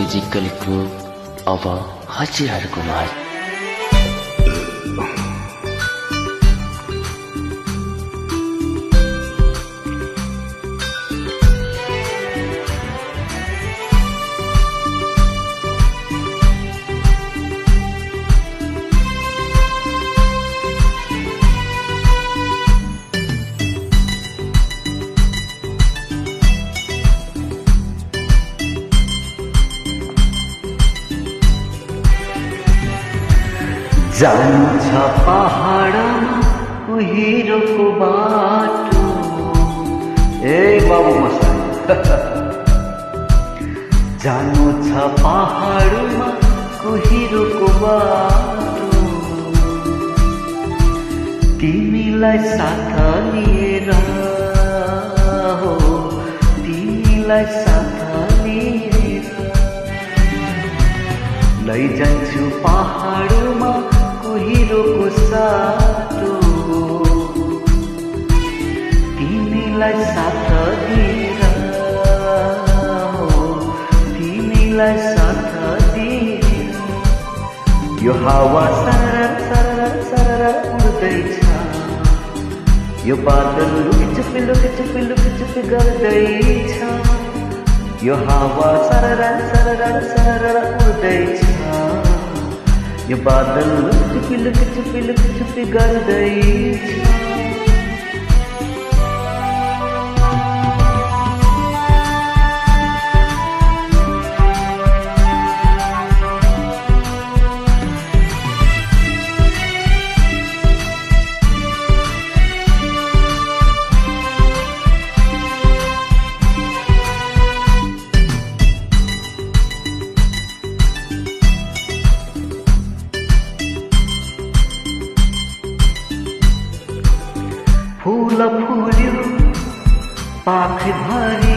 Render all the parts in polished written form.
म्युजिकलको अब हजुरहरूको माझ जान्छ पहाडमा कुहिरोको बाटो। ए बाबु मसाई जानु छ पहाडमा कुहिरोको बाटो, तिमीलाई साथ लिएर हो, तिमीलाई साथ लिएर लैजान्छु पहाडमा कुहिरोको साटो, तिमीलाई साथ दिएर हो, तिमीलाई साथ दिएर यो हावा सरर सरर सरर उड्दैछ, यो बादल लुकचुपी लुकचुपी लुकचुपी गर्दैछ, यो हावा सरर सरर सरर उड्दैछ, यो बादल लुकचुपी लुकचुपी लुकचुपी गर्दैछ। फूल फुल्यो पाखभरि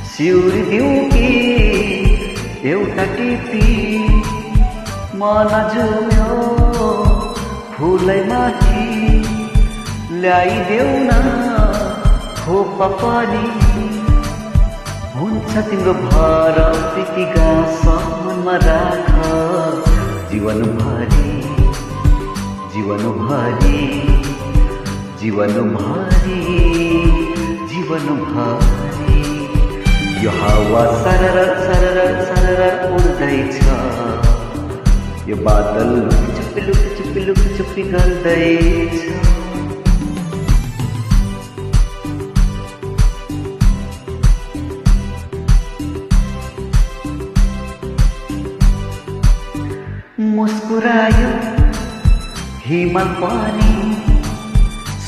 सिउरी दिउँ कि एउटा टिपी, मन जुम्यो फुलै माथि ल्याइदेऊ न खोपा पनि, हुन्छ तिम्रो भर प्रीति गाँस मनमा राख, जीवनभरि जीवनभरि जीवनभरि जीवनभरि यो हावा सरर सरर सरर उड्दैछ, यो बादल लुकचुपी लुकचुपी लुकचुपी गर्दैछ। मुस्कुरायो हिमाल पनि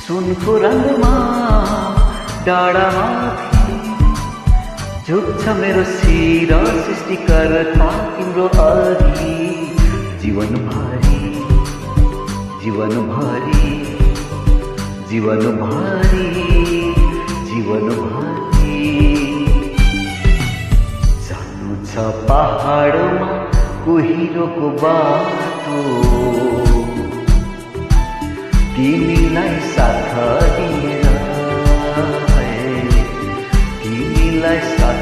सुनको रङमा डाँडामाथि, झुक्छ मेरो शिर सृष्टिकर्ता तिम्रो अघि, जीवनभरि जीवनभरि जीवनभरि जीवनभरि जानु छ पहाडमा कुहिरोको बाटो, तिमीलाई साथ दिएर, तिमीलाई साथ